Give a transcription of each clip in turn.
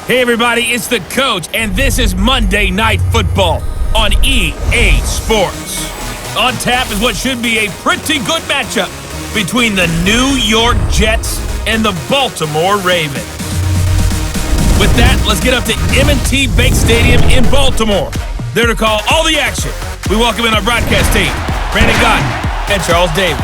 Hey everybody, it's the coach, and this is Monday Night Football on EA Sports. On tap is what should be a pretty good matchup between the New York Jets and the Baltimore Ravens. With that, let's get up to M&T Bank Stadium in Baltimore. There to call all the action, we welcome in our broadcast team, Brandon Gotton and Charles Davis.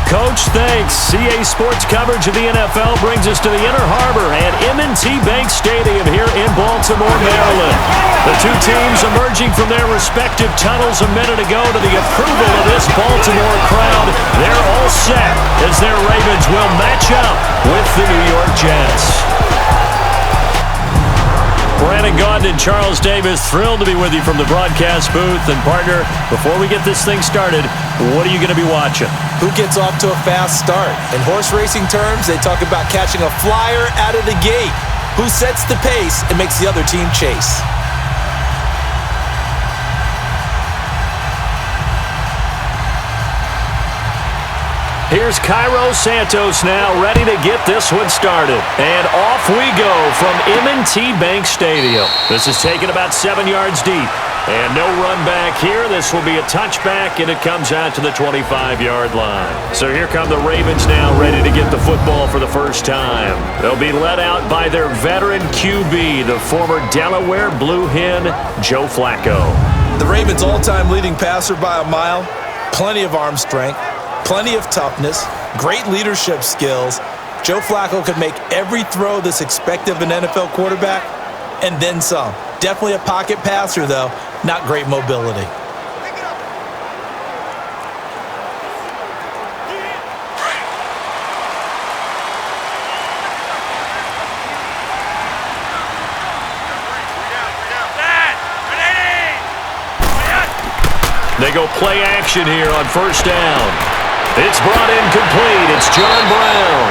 Coach, thanks. CA Sports coverage of the NFL brings us to the Inner Harbor at M&T Bank Stadium here in Baltimore, Maryland. The two teams emerging from their respective tunnels a minute ago to the approval of this Baltimore crowd. They're all set as their Ravens will match up with the New York Jets. Brandon Gotton and Charles Davis, thrilled to be with you from the broadcast booth. And partner, before we get this thing started, what are you going to be watching? Who gets off to a fast start? In horse racing terms, they talk about catching a flyer out of the gate. Who sets the pace and makes the other team chase? Here's Cairo Santos now, ready to get this one started. And off we go from M&T Bank Stadium. This is taken about 7 yards deep. And no run back here. This will be a touchback, and it comes out to the 25-yard line. So here come the Ravens now, ready to get the football for the first time. They'll be led out by their veteran QB, the former Delaware Blue Hen, Joe Flacco. The Ravens' all-time leading passer by a mile. Plenty of arm strength. Plenty of toughness, great leadership skills. Joe Flacco could make every throw that's expected of an NFL quarterback, and then some. Definitely a pocket passer, though. Not great mobility. They go play action here on first down. It's brought in complete. It's John Brown.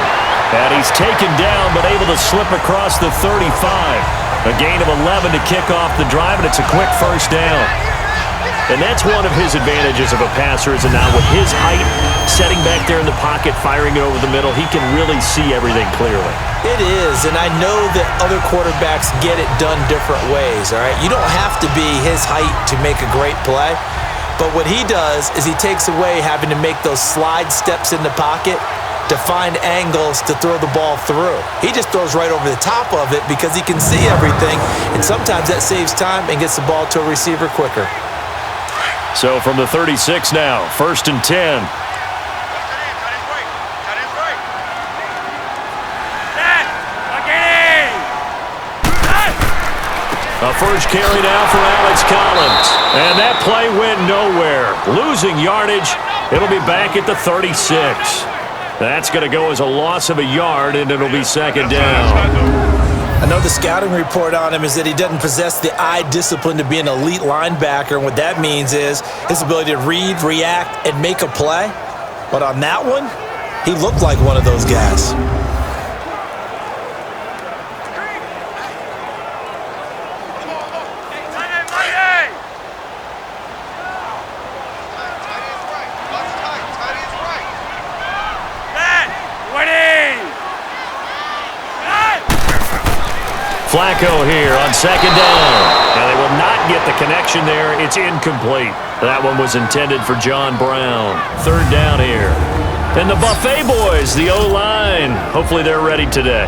And he's taken down but able to slip across the 35. A gain of 11 to kick off the drive, and it's a quick first down. And that's one of his advantages of a passer, is that now with his height, setting back there in the pocket, firing it over the middle, he can really see everything clearly. It is, and I know that other quarterbacks get it done different ways, all right? You don't have to be his height to make a great play. But what he does is he takes away having to make those slide steps in the pocket to find angles to throw the ball through. He just throws right over the top of it because he can see everything, and sometimes that saves time and gets the ball to a receiver quicker. So from the 36 now, 1st and 10. A first carry now for Alex Collins. And that play went nowhere. Losing yardage. It'll be back at the 36. That's going to go as a loss of a yard, and it'll be second down. I know the scouting report on him is that he doesn't possess the eye discipline to be an elite linebacker. And what that means is his ability to read, react, and make a play. But on that one, he looked like one of those guys. Flacco here on second down. Now they will not get the connection there. It's incomplete. That one was intended for John Brown. Third down here. And the Buffet boys, the O-line. Hopefully they're ready today.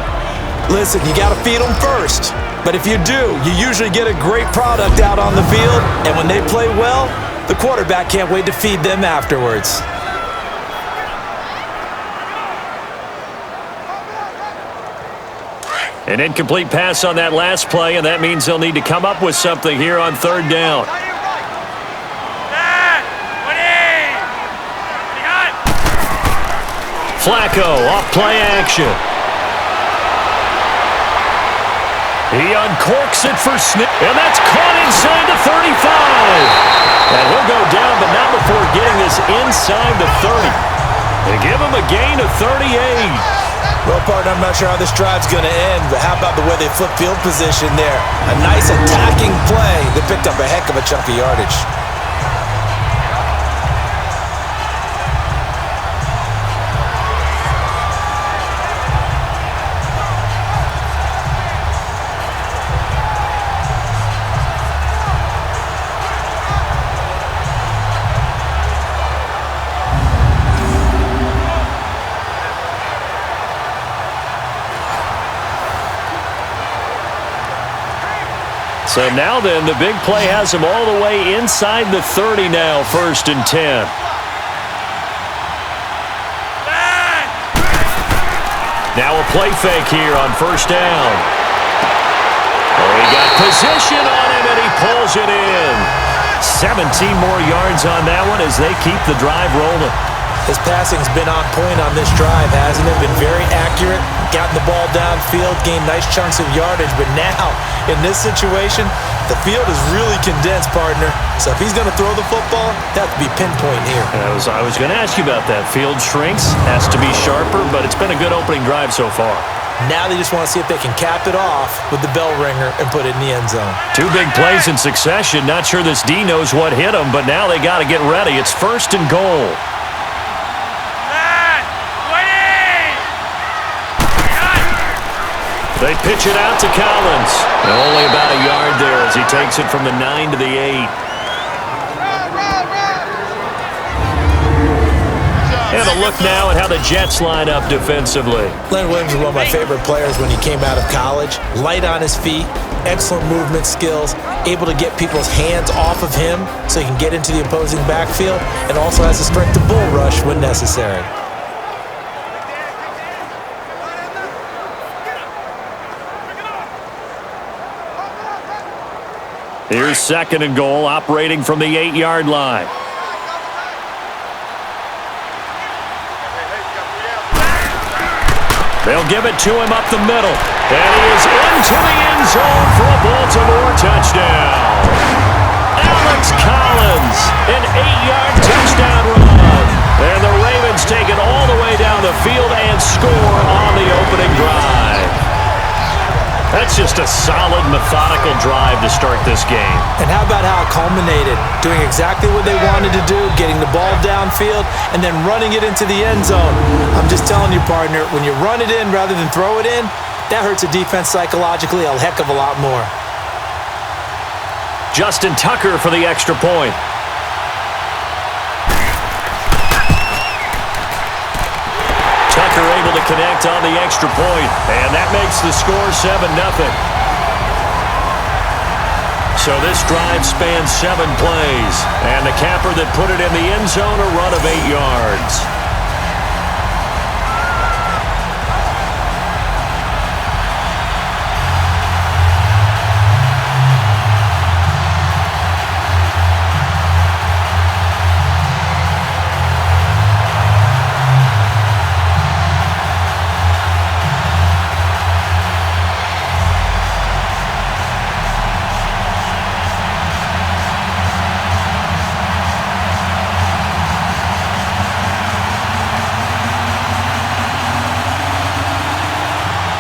Listen, you got to feed them first. But if you do, you usually get a great product out on the field. And when they play well, the quarterback can't wait to feed them afterwards. An incomplete pass on that last play, and that means they'll need to come up with something here on third down. Flacco off play action. He uncorks it for Smith, and that's caught inside the 35. And he'll go down, but not before getting this inside the 30. They give him a gain of 38. Well, partner, I'm not sure how this drive's going to end, but how about the way they flip field position there? A nice attacking play that picked up a heck of a chunk of yardage. So now then, the big play has him all the way inside the 30 now, 1st and 10. Now a play fake here on 1st down. Oh, he got position on him, and he pulls it in. 17 more yards on that one as they keep the drive rolling. His passing's been on point on this drive, hasn't it? Been very accurate, gotten the ball downfield, gained nice chunks of yardage. But now, in this situation, the field is really condensed, partner. So if he's going to throw the football, that would be pinpoint here. I was going to ask you about that. Field shrinks, has to be sharper, but it's been a good opening drive so far. Now they just want to see if they can cap it off with the bell ringer and put it in the end zone. 2 big plays in succession. Not sure this D knows what hit him, but now they got to get ready. It's 1st and goal. They pitch it out to Collins. And only about a yard there as he takes it from the 9 to the 8. And a look now at how the Jets line up defensively. Leonard Williams was one of my favorite players when he came out of college. Light on his feet, excellent movement skills, able to get people's hands off of him so he can get into the opposing backfield, and also has the strength to bull rush when necessary. Here's 2nd and goal, operating from the 8-yard line. They'll give it to him up the middle. And he is into the end zone for a Baltimore touchdown. Alex Collins, an 8-yard touchdown run. And the Ravens take it all the way down the field and score on the opening drive. That's just a solid, methodical drive to start this game. And how about how it culminated? Doing exactly what they wanted to do, getting the ball downfield, and then running it into the end zone. I'm just telling you, partner, when you run it in rather than throw it in, that hurts a defense psychologically a heck of a lot more. Justin Tucker for the extra point. Tucker able to connect on the extra point, and that makes the score 7-0. So this drive spans 7 plays, and the capper that put it in the end zone, a run of 8 yards.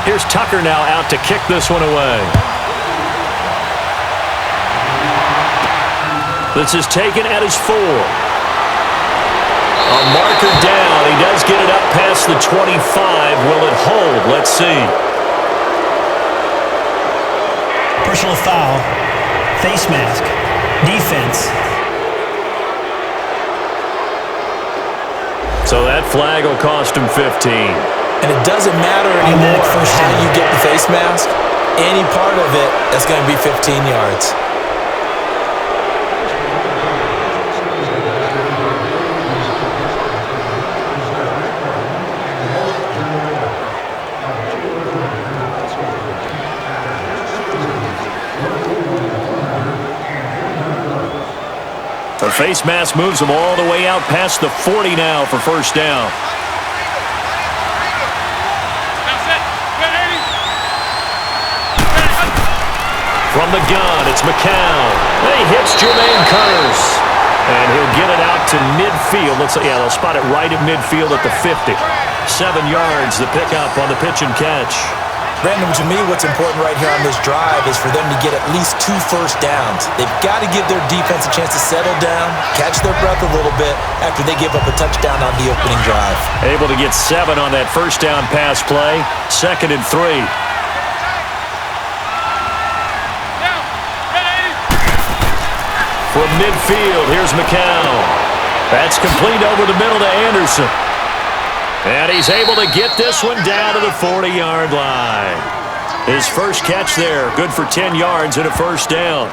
Here's Tucker now out to kick this one away. This is taken at his 4. A marker down. He does get it up past the 25. Will it hold? Let's see. Personal foul. Face mask. Defense. So that flag will cost him 15. And it doesn't matter anymore how you get the face mask. Any part of it, that's going to be 15 yards. The face mask moves him all the way out past the 40 now for 1st down. From the gun, it's McCown. He hits Jermaine Curse. And he'll get it out to midfield. They'll spot it right at midfield at the 50. 7 yards, the pickup on the pitch and catch. Brandon, to me, what's important right here on this drive is for them to get at least 2 first downs. They've got to give their defense a chance to settle down, catch their breath a little bit after they give up a touchdown on the opening drive. Able to get 7 on that 1st down pass play. 2nd and 3. From midfield, here's McCown. That's complete over the middle to Anderson. And he's able to get this one down to the 40-yard line. His first catch there, good for 10 yards and a first down.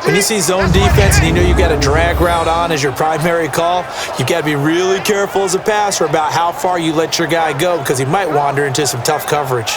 When you see zone defense and you know you've got a drag route on as your primary call, you've got to be really careful as a passer about how far you let your guy go because he might wander into some tough coverage.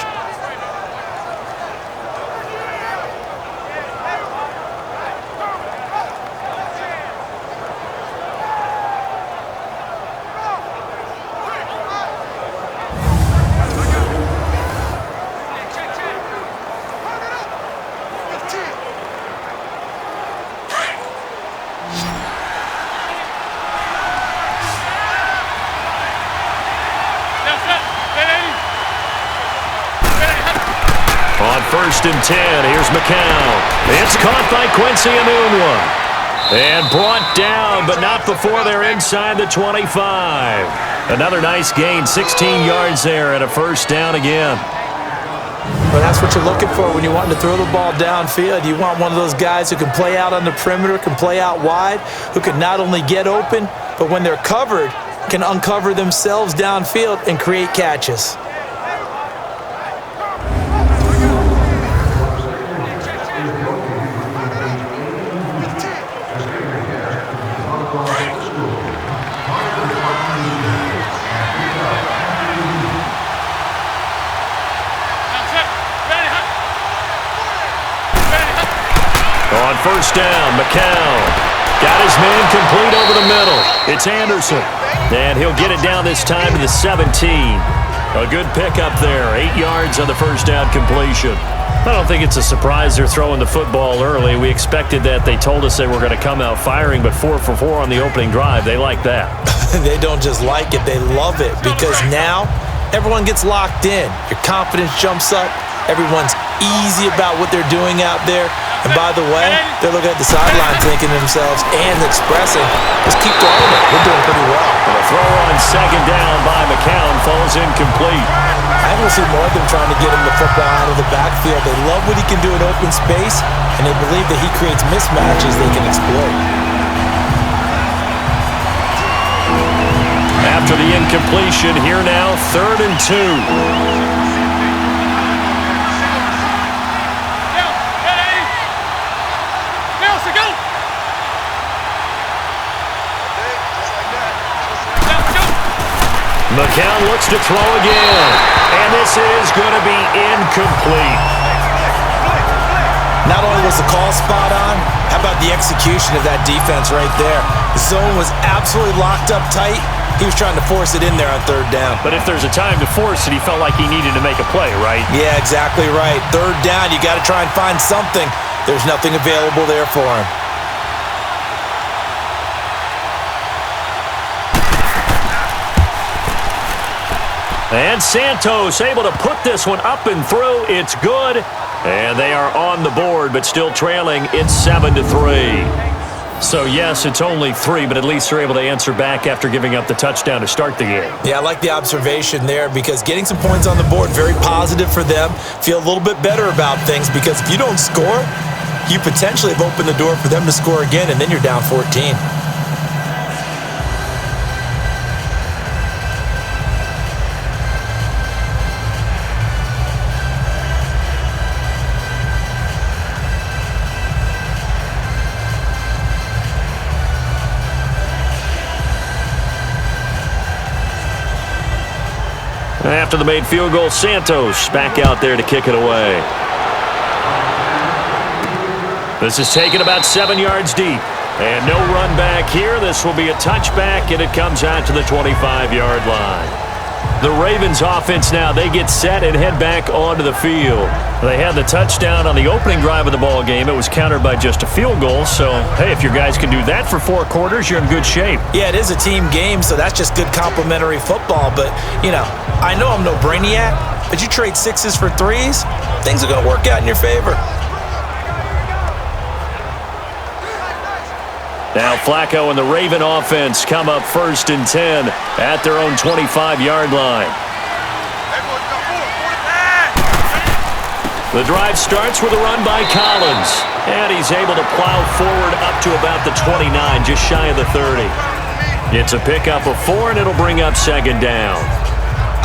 On 1st and 10, here's McCown. It's caught by Quincy Enunwa. And brought down, but not before they're inside the 25. Another nice gain, 16 yards there and a first down again. Well, that's what you're looking for when you want to throw the ball downfield. You want one of those guys who can play out on the perimeter, can play out wide, who can not only get open, but when they're covered, can uncover themselves downfield and create catches. On 1st down, McCown got his man complete over the middle. It's Anderson, and he'll get it down this time to the 17. A good pickup there, 8 yards on the first down completion. I don't think it's a surprise they're throwing the football early. We expected that. They told us they were going to come out firing, but 4 for 4 on the opening drive. They like that. They don't just like it, they love it, because now everyone gets locked in. Your confidence jumps up. Everyone's easy about what they're doing out there. And by the way, they're looking at the sideline thinking to themselves and expressing, just keep throwing it. We're doing pretty well. And a throw on 2nd down by McCown falls incomplete. I want to see more of them trying to get him the football out of the backfield. They love what he can do in open space, and they believe that he creates mismatches they can exploit. After the incompletion, here now, 3rd and 2. McCown looks to throw again, and this is going to be incomplete. Not only was the call spot on, how about the execution of that defense right there? The zone was absolutely locked up tight. He was trying to force it in there on 3rd down. But if there's a time to force it, he felt like he needed to make a play, right? Yeah, exactly right. 3rd down, you got to try and find something. There's nothing available there for him. And Santos able to put this one up and through. It's good. And they are on the board, but still trailing. It's 7-3. So, yes, it's only 3, but at least they're able to answer back after giving up the touchdown to start the game. Yeah, I like the observation there because getting some points on the board, very positive for them. Feel a little bit better about things because if you don't score, you potentially have opened the door for them to score again, and then you're down 14. After the made field goal, Santos back out there to kick it away. This is taken about 7 yards deep. And no run back here. This will be a touchback, and it comes out to the 25-yard line. The Ravens offense now, they get set and head back onto the field. They had the touchdown on the opening drive of the ball game. It was countered by just a field goal. So, hey, if your guys can do that for 4 quarters, you're in good shape. Yeah, it is a team game, so that's just good complimentary football. But, you know, I know I'm no brainiac, but you trade 6s for 3s, things are going to work out in your favor. Now Flacco and the Raven offense come up 1st and 10 at their own 25-yard line. The drive starts with a run by Collins, and he's able to plow forward up to about the 29, just shy of the 30. It's a pickup of 4, and it'll bring up 2nd down.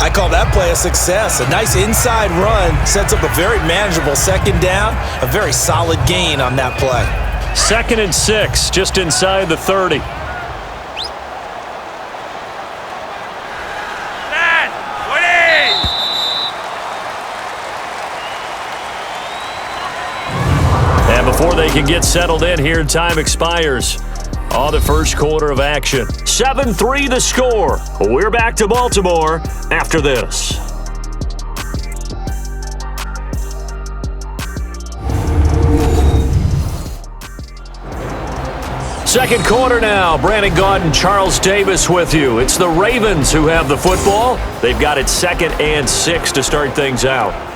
I call that play a success. A nice inside run sets up a very manageable second down, a very solid gain on that play. 2nd and 6, just inside the 30. And before they can get settled in here, time expires on the first quarter of action. 7-3 the score. We're back to Baltimore after this. Second quarter now. Brandon Gaudin, Charles Davis with you. It's the Ravens who have the football. They've got it 2nd and 6 to start things out.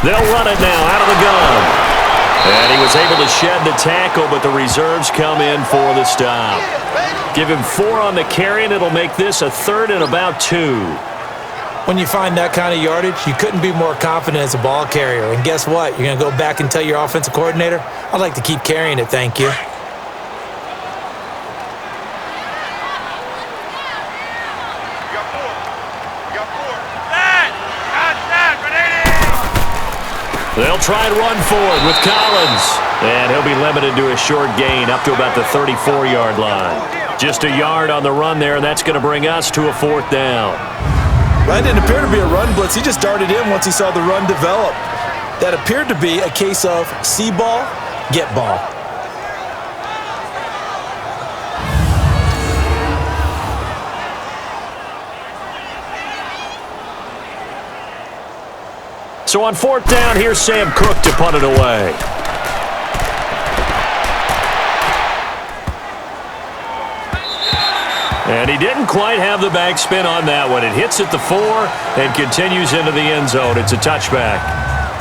They'll run it now out of the gun. And he was able to shed the tackle, but the reserves come in for the stop. Give him 4 on the carry, and it'll make this a 3rd and about 2. When you find that kind of yardage, you couldn't be more confident as a ball carrier. And guess what? You're going to go back and tell your offensive coordinator, I'd like to keep carrying it, thank you. They'll try and run forward with Collins. And he'll be limited to a short gain up to about the 34-yard line. Just a yard on the run there, and that's going to bring us to a 4th down. That didn't appear to be a run blitz. He just darted in once he saw the run develop. That appeared to be a case of see ball, get ball. So on 4th down, here's Sam Cook to punt it away. And he didn't quite have the backspin on that one. It hits at the 4 and continues into the end zone. It's a touchback.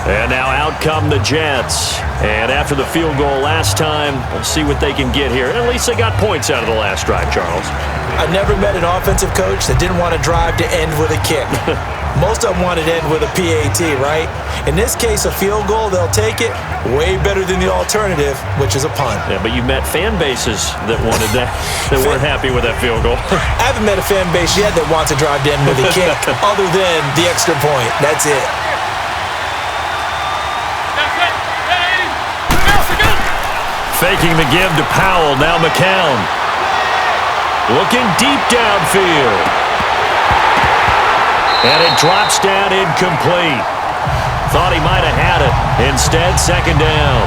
And now out come the Jets. And after the field goal last time, we'll see what they can get here. At least they got points out of the last drive, Charles. I never met an offensive coach that didn't want to drive to end with a kick. Most of them wanted to end with a PAT, right? In this case, a field goal, they'll take it. Way better than the alternative, which is a punt. Yeah, but you met fan bases that wanted that, that weren't happy with that field goal. I haven't met a fan base yet that wants to drive to end with a kick other than the extra point. That's it. Faking the give to Powell. Now McCown. Looking deep downfield. And it drops down incomplete. Thought he might have had it. Instead, 2nd down.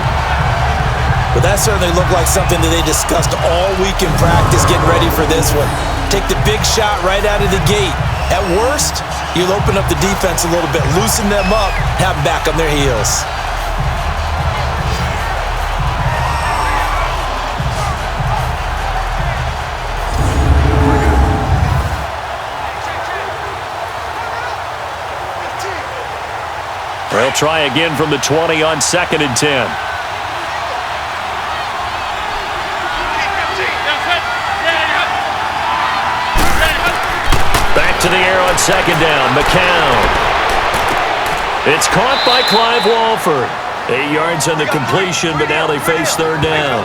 But that certainly looked like something that they discussed all week in practice getting ready for this one. Take the big shot right out of the gate. At worst, you'll open up the defense a little bit, loosen them up, have them back on their heels. They'll try again from the 20 on 2nd and 10. Back to the air on 2nd down. McCown. It's caught by Clive Walford. 8 yards on the completion, but now they face 3rd down.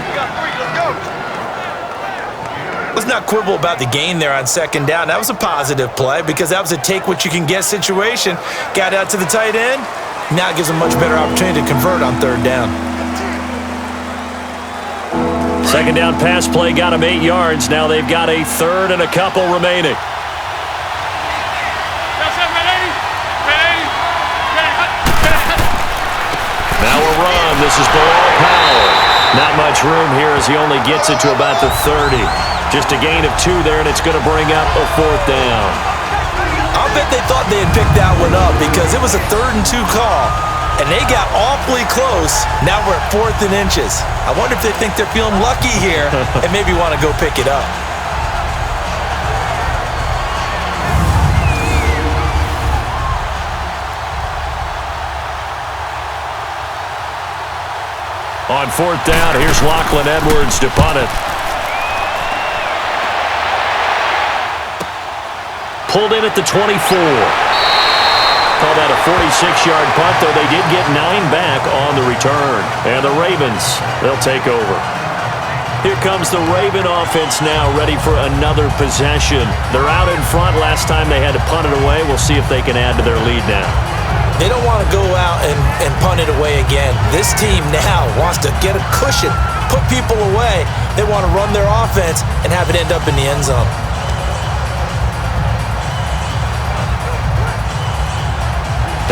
Let's not quibble about the gain there on 2nd down. That was a positive play because that was a take-what-you-can-get situation. Got out to the tight end. Now it gives them a much better opportunity to convert on 3rd down. 2nd down pass play got them 8 yards. Now they've got a 3rd and a couple remaining. Now a run. This is below Powell. Not much room here as he only gets it to about the 30. Just a gain of 2 there, and it's going to bring up a 4th down. I'll bet they thought they had picked that one up because it was a 3rd and 2 call, and they got awfully close. Now we're at 4th and inches. I wonder if they think they're feeling lucky here and maybe want to go pick it up. On fourth down, here's Lachlan Edwards to punt it. Pulled in at the 24. Call that a 46-yard punt, though they did get 9 back on the return. And the Ravens, they'll take over. Here comes the Raven offense now, ready for another possession. They're out in front. Last time they had to punt it away. We'll see if they can add to their lead now. They don't want to go out and punt it away again. This team now wants to get a cushion, put people away. They want to run their offense and have it end up in the end zone.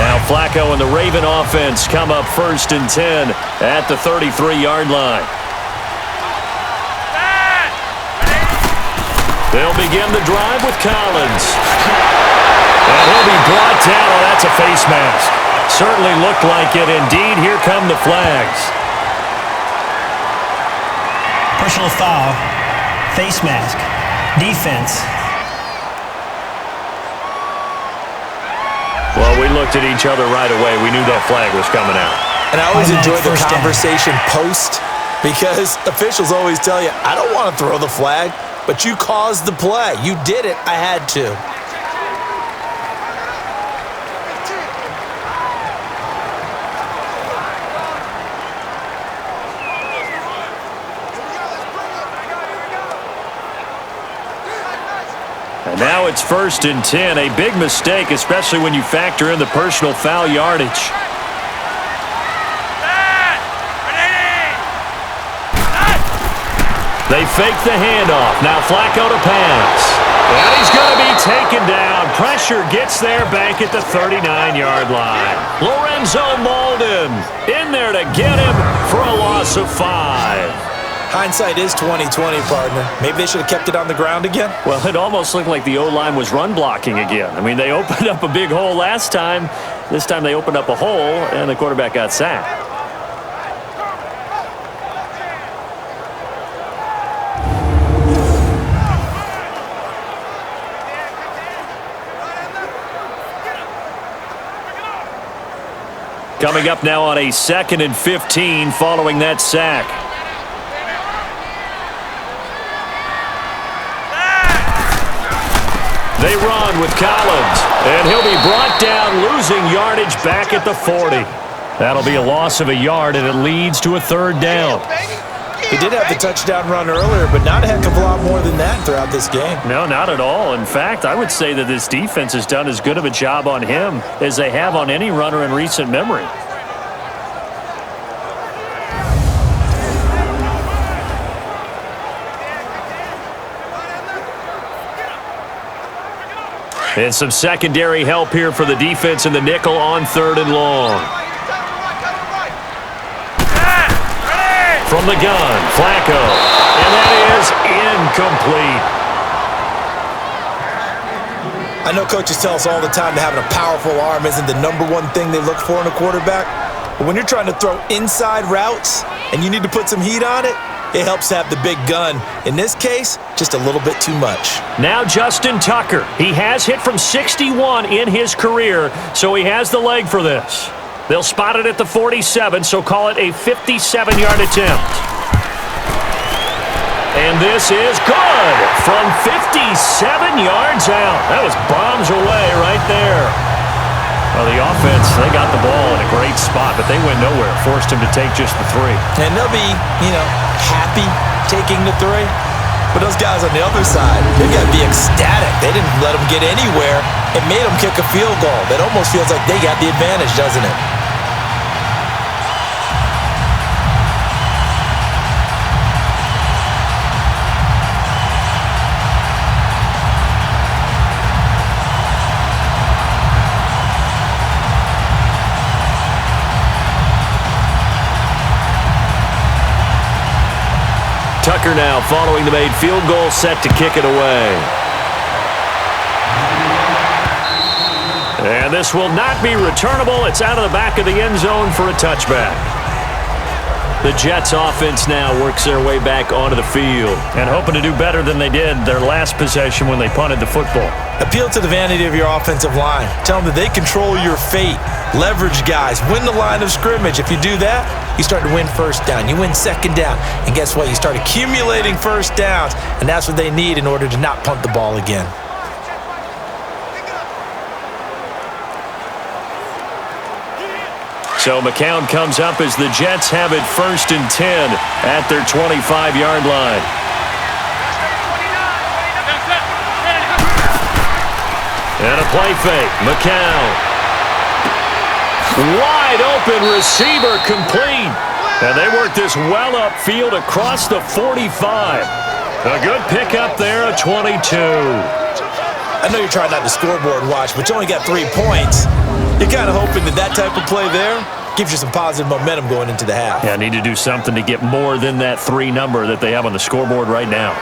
Now Flacco and the Raven offense come up 1st and 10 at the 33-yard line. They'll begin the drive with Collins. And he'll be brought down. Oh, that's a face mask. Certainly looked like it. Indeed, here come the flags. Personal foul, face mask, defense. Well, we looked at each other right away. We knew that flag was coming out. And I always enjoy the conversation post because officials always tell you, I don't want to throw the flag, but you caused the play. You did it. I had to. And now it's 1st and 10. A big mistake, especially when you factor in the personal foul yardage. They fake the handoff. Now Flacco to pass. And he's going to be taken down. Pressure gets there back at the 39-yard line. Lorenzo Molden in there to get him for a loss of 5. Hindsight is 20/20, partner. Maybe they should have kept it on the ground again. Well, it almost looked like the O-line was run blocking again. I mean, they opened up a big hole last time. This time they opened up a hole, and the quarterback got sacked. Coming up now on a 2nd and 15 following that sack. They run with Collins, and he'll be brought down, losing yardage back at the 40. That'll be a loss of a yard, and it leads to a 3rd down. He did have the touchdown run earlier, but not a heck of a lot more than that throughout this game. No, not at all. In fact, I would say that this defense has done as good of a job on him as they have on any runner in recent memory. And some secondary help here for the defense in the nickel on 3rd and long. From the gun, Flacco. And that is incomplete. I know coaches tell us all the time that having a powerful arm isn't the #1 thing they look for in a quarterback. But when you're trying to throw inside routes and you need to put some heat on it, it helps to have the big gun. In this case, just a little bit too much. Now Justin Tucker. He has hit from 61 in his career, so he has the leg for this. They'll spot it at the 47, so call it a 57-yard attempt. And this is good from 57 yards out. That was bombs away right there. Well, the offense, they got the ball in a great spot, but they went nowhere. Forced him to take just the 3. And they'll be, happy taking the 3. But those guys on the other side, they got to be ecstatic. They didn't let them get anywhere and made them kick a field goal. That almost feels like they got the advantage, doesn't it? Tucker now following the made field goal, set to kick it away. And this will not be returnable. It's out of the back of the end zone for a touchback. The Jets offense now works their way back onto the field and hoping to do better than they did their last possession when they punted the football. Appeal to the vanity of your offensive line. Tell them that they control your fate. Leverage guys. Win the line of scrimmage. If you do that, you start to win first down. You win second down. And guess what? You start accumulating first downs. And that's what they need in order to not punt the ball again. So McCown comes up as the Jets have it 1st and 10 at their 25-yard line. And a play fake. McCown. Wide open receiver complete. And they work this well upfield across the 45. A good pickup there at 22. I know you're trying not to scoreboard watch, but you only got 3 points. You're kind of hoping that type of play there gives you some positive momentum going into the half. Yeah, need to do something to get more than that 3 number that they have on the scoreboard right now.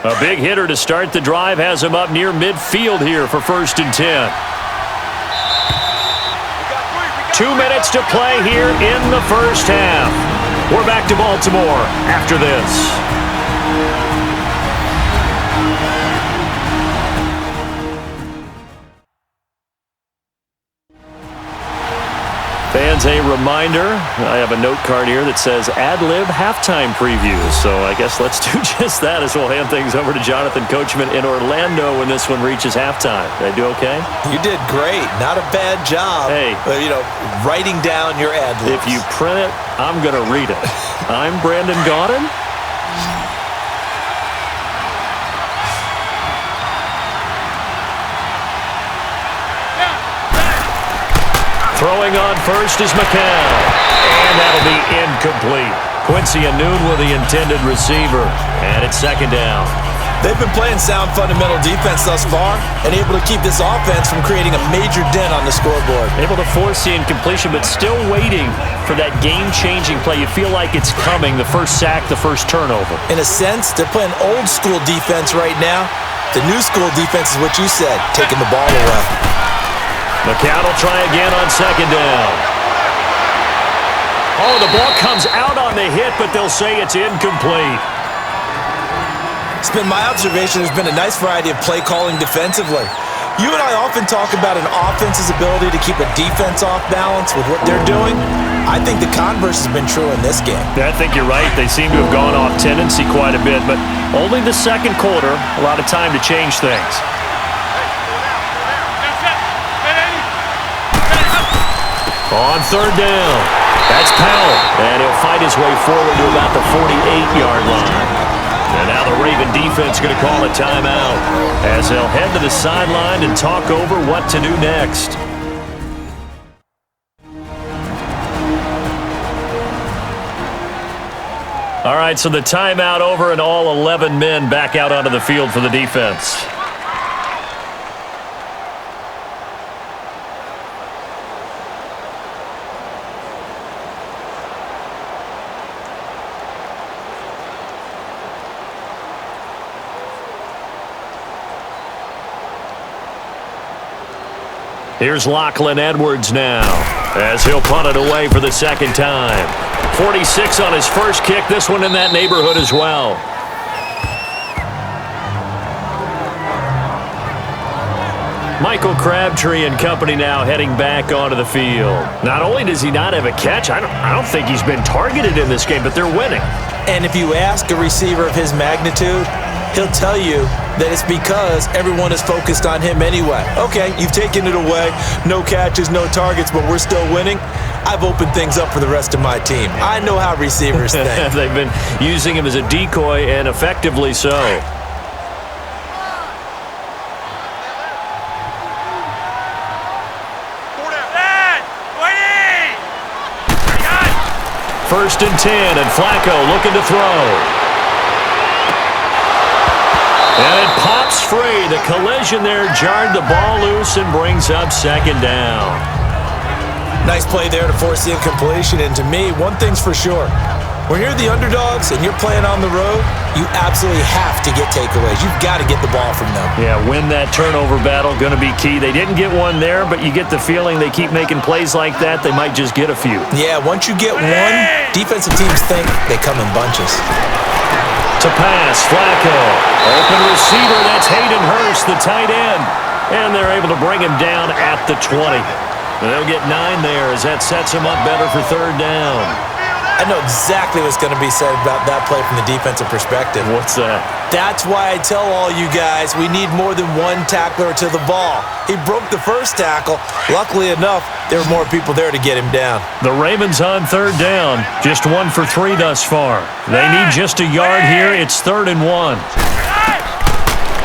A big hitter to start the drive has him up near midfield here for 1st and 10. 2 minutes to play here in the first half. We're back to Baltimore after this. Fans, a reminder, I have a note card here that says ad-lib halftime previews. So I guess let's do just that as we'll hand things over to Jonathan Coachman in Orlando when this one reaches halftime. Did I do okay? You did great. Not a bad job. Hey. Writing down your ad-libs. If you print it, I'm going to read it. I'm Brandon Gaudin. Throwing on first is McCown. And that'll be incomplete. Quincy Anoon with the intended receiver. And it's 2nd down. They've been playing sound fundamental defense thus far and able to keep this offense from creating a major dent on the scoreboard. Able to force the incompletion, but still waiting for that game-changing play. You feel like it's coming, the first sack, the first turnover. In a sense, they're playing old-school defense right now. The new-school defense is what you said, taking the ball away. McCown will try again on 2nd down. Oh, the ball comes out on the hit, but they'll say it's incomplete. It's been my observation there's been a nice variety of play calling defensively. You and I often talk about an offense's ability to keep a defense off balance with what they're doing. I think the converse has been true in this game. Yeah, I think you're right. They seem to have gone off tendency quite a bit, but only the 2nd quarter, a lot of time to change things. On 3rd down, that's Powell, and he'll fight his way forward to about the 48-yard line. And now the Raven defense going to call a timeout as they'll head to the sideline and talk over what to do next. All right, so the timeout over and all 11 men back out onto the field for the defense. Here's Lachlan Edwards now as he'll punt it away for the 2nd time. 46 on his first kick. This one in that neighborhood as well. Michael Crabtree and company now heading back onto the field. Not only does he not have a catch, I don't think he's been targeted in this game, but they're winning. And if you ask a receiver of his magnitude, he'll tell you that it's because everyone is focused on him anyway. Okay, you've taken it away. No catches, no targets, but we're still winning. I've opened things up for the rest of my team. I know how receivers think. They've been using him as a decoy, and effectively so. First and 10, and Flacco looking to throw. And it pops free. The collision there jarred the ball loose and brings up 2nd down. Nice play there to force the incompletion. And to me, one thing's for sure. When you're the underdogs and you're playing on the road, you absolutely have to get takeaways. You've got to get the ball from them. Yeah, win that turnover battle, going to be key. They didn't get one there, but you get the feeling they keep making plays like that, they might just get a few. Yeah, once you get one, defensive teams think they come in bunches. To pass, Flacco. Open receiver, that's Hayden Hurst, the tight end. And they're able to bring him down at the 20. They'll get 9 there as that sets him up better for third down. I know exactly what's going to be said about that play from the defensive perspective. What's that? That's why I tell all you guys we need more than one tackler to the ball. He broke the first tackle. Luckily enough, there were more people there to get him down. The Ravens on third down. Just 1 for 3 thus far. They need just a yard here. It's 3rd and 1.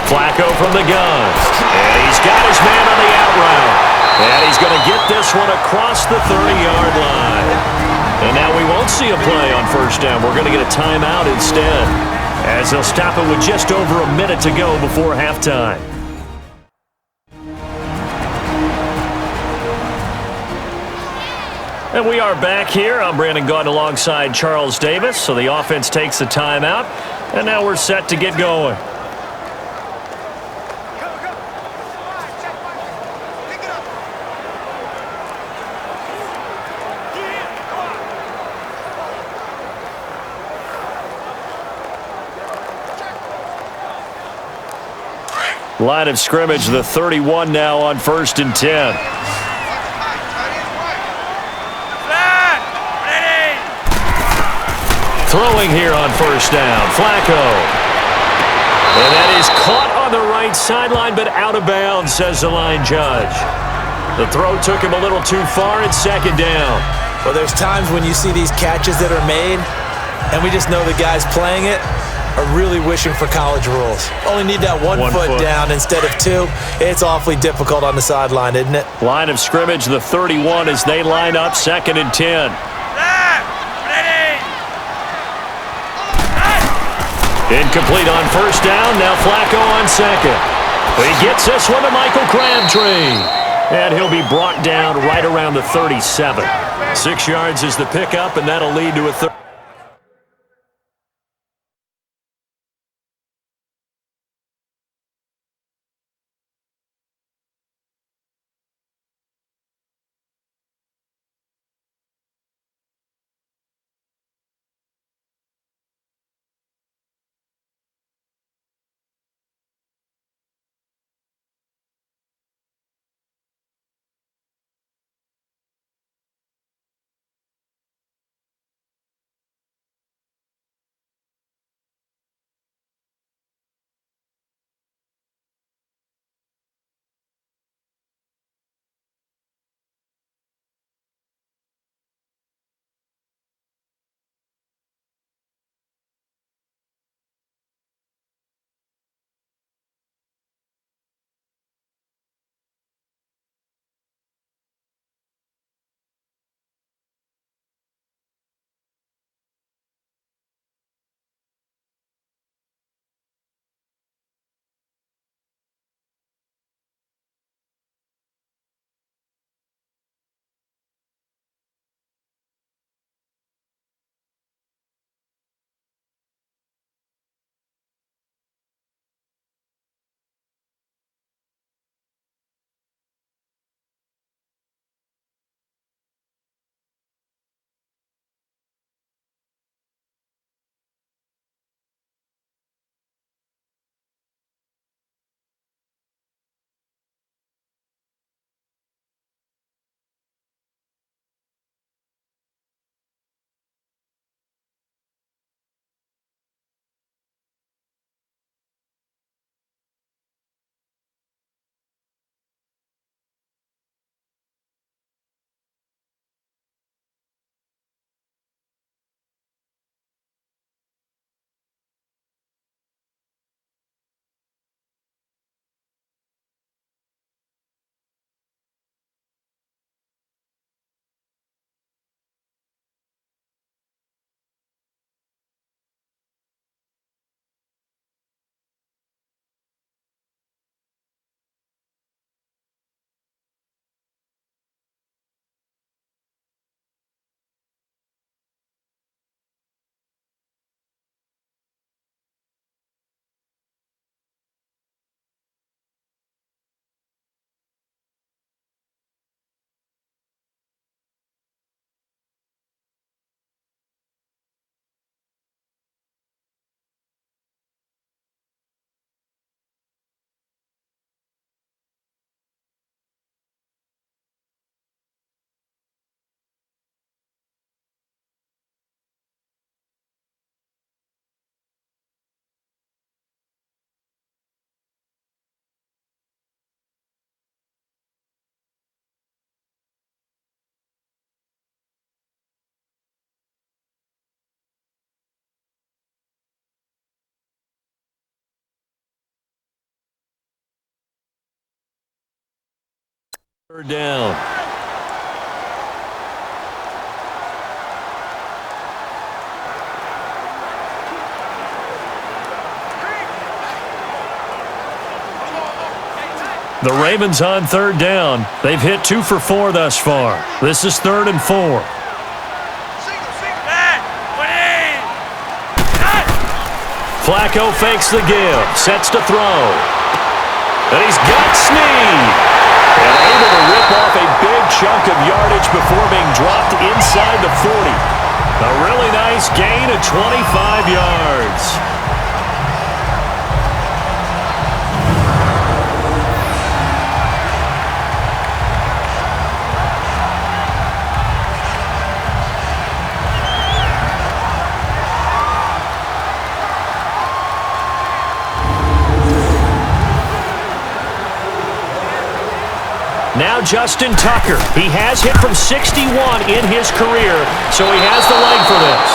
Flacco from the gun. And he's got his man on the out route. And he's going to get this one across the 30-yard line. And now we won't see a play on first down. We're going to get a timeout instead, as they'll stop it with just over a minute to go before halftime. And we are back here. I'm Brandon Gaudin alongside Charles Davis. So the offense takes the timeout, and now we're set to get going. Line of scrimmage, the 31 now on 1st and 10. Throwing here on first down, Flacco. And that is caught on the right sideline, but out of bounds, says the line judge. The throw took him a little too far. It's 2nd down. Well, there's times when you see these catches that are made, and we just know the guys playing it are really wishing for college rules. Only need that one foot down instead of 2. It's awfully difficult on the sideline, isn't it? Line of scrimmage, the 31 as they line up 2nd and 10. Incomplete on first down. Now Flacco on 2nd. He gets this one to Michael Crabtree. And he'll be brought down right around the 37. 6 yards is the pickup, and that'll lead to a third. Third down. The Ravens on third down. They've hit 2 for 4 thus far. This is 3rd and 4. Flacco fakes the give, sets to throw. And he's got Snead. And able to rip off a big chunk of yardage before being dropped inside the 40. A really nice gain of 25 yards. Now Justin Tucker. He has hit from 61 in his career, so he has the leg for this.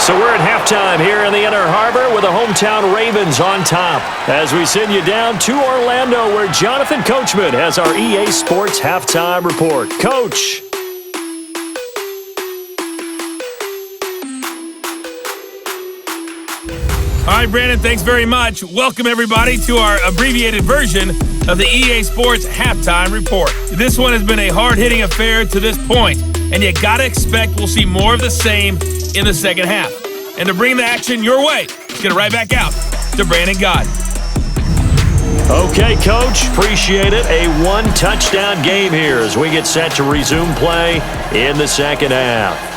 So we're at halftime here in the Inner Harbor with the hometown Ravens on top as we send you down to Orlando where Jonathan Coachman has our EA Sports Halftime Report. Coach. All right, Brandon, thanks very much. Welcome, everybody, to our abbreviated version of the EA Sports Halftime Report. This one has been a hard-hitting affair to this point, and you got to expect we'll see more of the same in the second half. And to bring the action your way, let's get it right back out to Brandon Gaudin. Okay, Coach, appreciate it. A one-touchdown game here as we get set to resume play in the second half.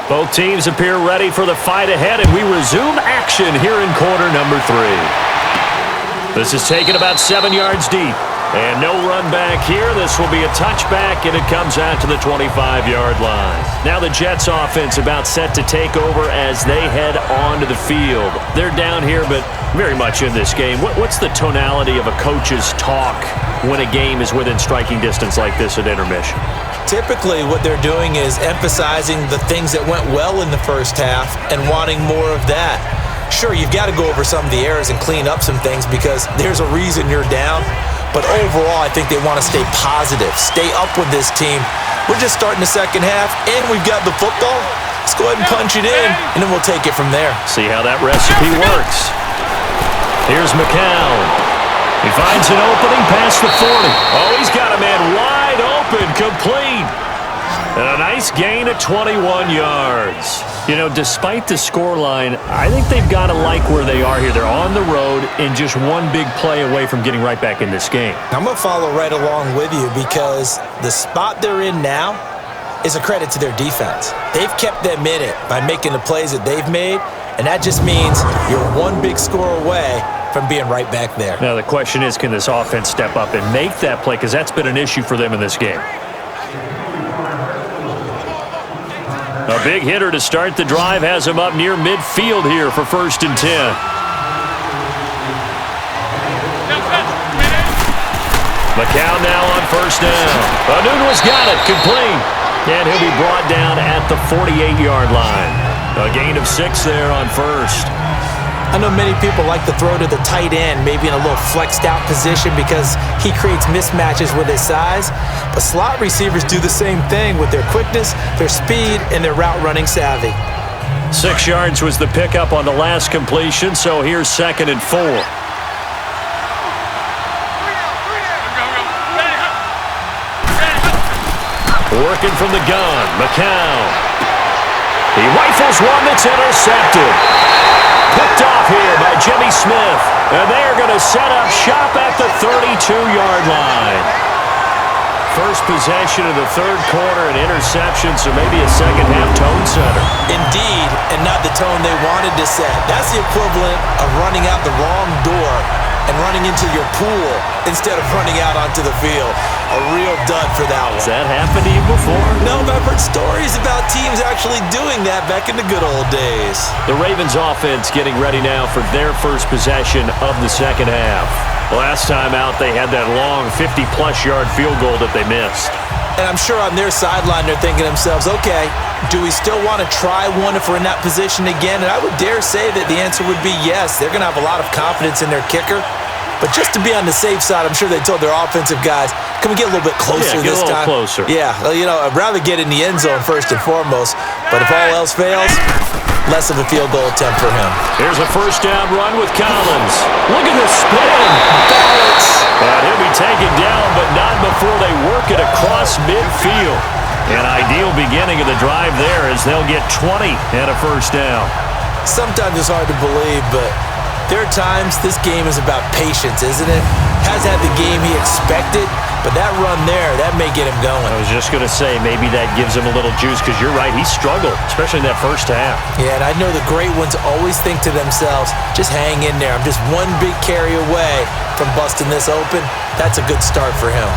Both teams appear ready for the fight ahead, and we resume action here in quarter number 3. This is taken about 7 yards deep. And no run back here. This will be a touchback, and it comes out to the 25-yard line. Now the Jets offense about set to take over as they head onto the field. They're down here, but very much in this game. What's the tonality of a coach's talk when a game is within striking distance like this at intermission? Typically, what they're doing is emphasizing the things that went well in the first half and wanting more of that. Sure, you've got to go over some of the errors and clean up some things because there's a reason you're down. But overall, I think they want to stay positive, stay up with this team. We're just starting the second half, and we've got the football. Let's go ahead and punch it in, and then we'll take it from there. See how that recipe works. Here's McCown. He finds an opening past the 40. Oh, he's got a man wide open, complete. And a nice gain of 21 yards. You know, despite the scoreline, I think they've got to like where they are here. They're on the road and just one big play away from getting right back in this game. I'm going to follow right along with you because the spot they're in now is a credit to their defense. They've kept them in it by making the plays that they've made, and that just means you're one big score away from being right back there. Now the question is, can this offense step up and make that play? Because that's been an issue for them in this game. A big hitter to start the drive has him up near midfield here for 1st and 10. McCown now on 1st down. Anunua's got it, complete. And he'll be brought down at the 48-yard line. A gain of 6 there on 1st. I know many people like to throw to the tight end, maybe in a little flexed out position because he creates mismatches with his size. But slot receivers do the same thing with their quickness, their speed, and their route running savvy. 6 yards was the pickup on the last completion, so here's 2nd and 4. Working from the gun, McCown. He rifles one that's intercepted. Picked off here by Jimmy Smith. And they are going to set up shop at the 32-yard line. First possession of the third quarter, an interception, so maybe a second-half tone setter. Indeed, and not the tone they wanted to set. That's the equivalent of running out the wrong door and running into your pool instead of running out onto the field. A real dud for that one. Has that happened to you before? No, but I've heard stories about teams actually doing that back in the good old days. The Ravens offense getting ready now for their first possession of the second half. Last time out, they had that long 50-plus yard field goal that they missed. And I'm sure on their sideline they're thinking to themselves, okay, do we still want to try one if we're in that position again? And I would dare say that the answer would be yes. They're going to have a lot of confidence in their kicker. But just to be on the safe side, I'm sure they told their offensive guys, can we get a little bit closer this time? Closer. Yeah, well, I'd rather get in the end zone first and foremost. But if all else fails, less of a field goal attempt for him. Here's a first down run with Collins. Look at the spin. Balance. And he'll be taken down, but not before they work it across midfield. An ideal beginning of the drive there as they'll get 20 and a first down. Sometimes it's hard to believe, but there are times this game is about patience, isn't it? Has had the game he expected, but that run there, that may get him going. I was just going to say, maybe that gives him a little juice, because you're right, he struggled, especially in that first half. Yeah, and I know the great ones always think to themselves, just hang in there. I'm just one big carry away from busting this open. That's a good start for him.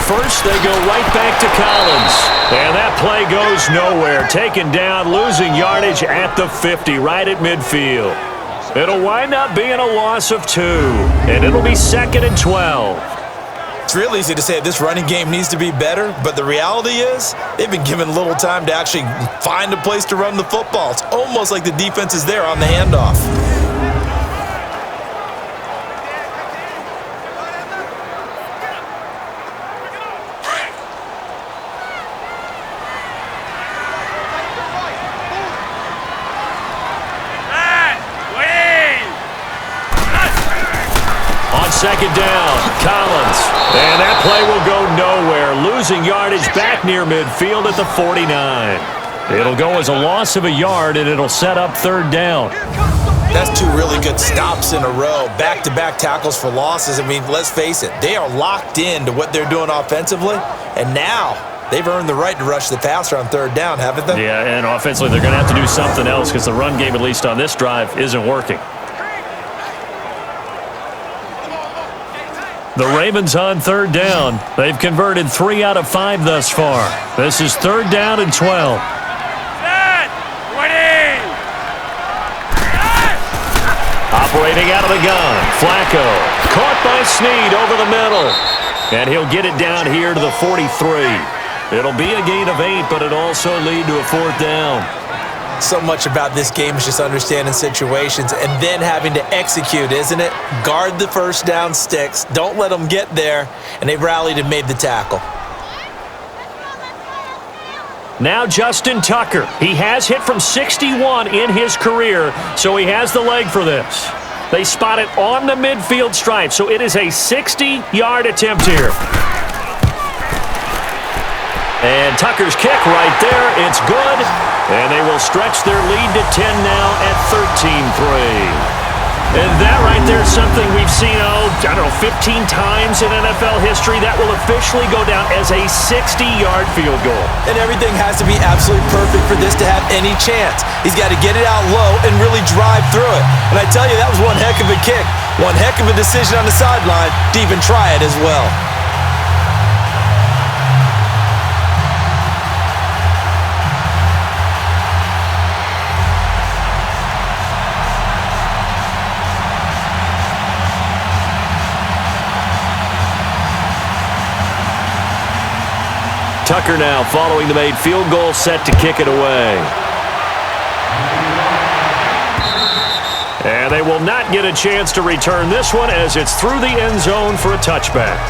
First, they go right back to Collins. And that play goes nowhere. Taken down, losing yardage at the 50, right at midfield. It'll wind up being a loss of 2. And it'll be 2nd and 12. It's real easy to say this running game needs to be better, but the reality is they've been given little time to actually find a place to run the football. It's almost like the defense is there on the handoff. Second down, Collins. And that play will go nowhere. Losing yardage back near midfield at the 49. It'll go as a loss of a yard, and it'll set up 3rd down. That's 2 really good stops in a row. Back-to-back tackles for losses. I mean, let's face it, they are locked into what they're doing offensively. And now they've earned the right to rush the passer on 3rd down, haven't they? Yeah, and offensively they're going to have to do something else because the run game, at least on this drive, isn't working. The Ravens on 3rd down. They've converted 3 out of 5 thus far. This is 3rd down and 12. Operating out of the gun, Flacco. Caught by Snead over the middle. And he'll get it down here to the 43. It'll be a gain of 8, but it'll also lead to a 4th down. So much about this game is just understanding situations and then having to execute, isn't it? Guard the first down sticks. Don't let them get there. And they rallied and made the tackle. Now Justin Tucker. He has hit from 61 in his career, so he has the leg for this. They spot it on the midfield stripe, so it is a 60-yard attempt here. And Tucker's kick right there. It's good. And they will stretch their lead to 10 now at 13-3. And that right there is something we've seen, 15 times in NFL history. That will officially go down as a 60-yard field goal. And everything has to be absolutely perfect for this to have any chance. He's got to get it out low and really drive through it. And I tell you, that was one heck of a kick. One heck of a decision on the sideline to even try it as well. Tucker now following the made field goal, set to kick it away. And they will not get a chance to return this one as it's through the end zone for a touchback.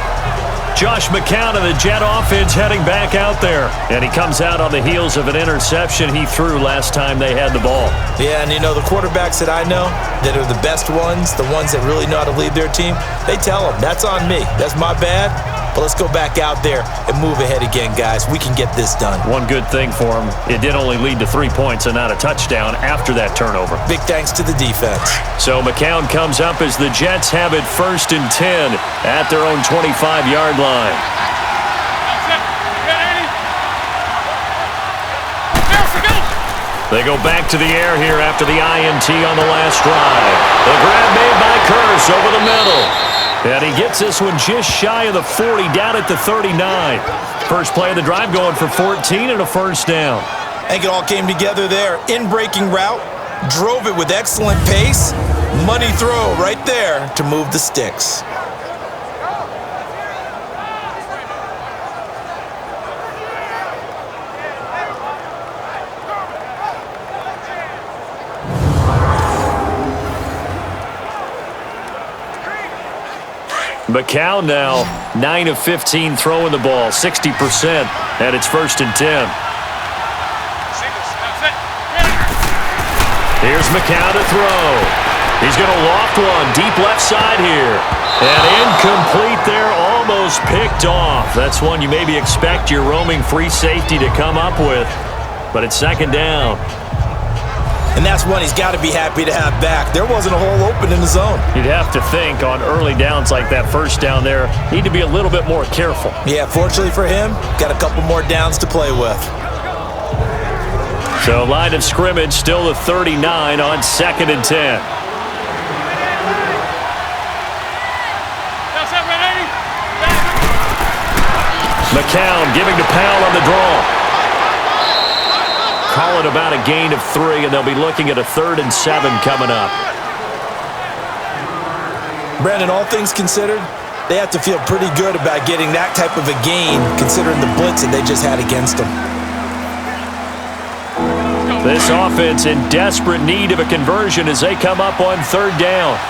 Josh McCown and the Jet offense heading back out there. And he comes out on the heels of an interception he threw last time they had the ball. Yeah, and you know, the quarterbacks that I know that are the best ones, the ones that really know how to lead their team, they tell them, that's on me. That's my bad. But let's go back out there and move ahead again, guys. We can get this done. One good thing for him, it did only lead to 3 points and not a touchdown after that turnover. Big thanks to the defense. So McCown comes up as the Jets have it 1st and 10 at their own 25-yard line. They go back to the air here after the INT on the last drive. The grab made by Curtis over the middle. And he gets this one just shy of the 40, down at the 39. First play of the drive going for 14 and a first down. I think it all came together there. In-breaking route, drove it with excellent pace. Money throw right there to move the sticks. McCown now 9 of 15 throwing the ball, 60%, and it's 1st and 10. Here's McCown to throw. He's going to loft one deep left side here. And incomplete there, almost picked off. That's one you maybe expect your roaming free safety to come up with, but it's 2nd down. And that's one he's got to be happy to have back. There wasn't a hole open in the zone. You'd have to think on early downs like that first down there, need to be a little bit more careful. Yeah, fortunately for him, got a couple more downs to play with. So line of scrimmage still the 39 on 2nd and 10. McCown giving to Powell on the draw. Call it about a gain of 3, and they'll be looking at a 3rd and 7 coming up. Brandon, all things considered, they have to feel pretty good about getting that type of a gain considering the blitz that they just had against them. This offense in desperate need of a conversion as they come up on 3rd down.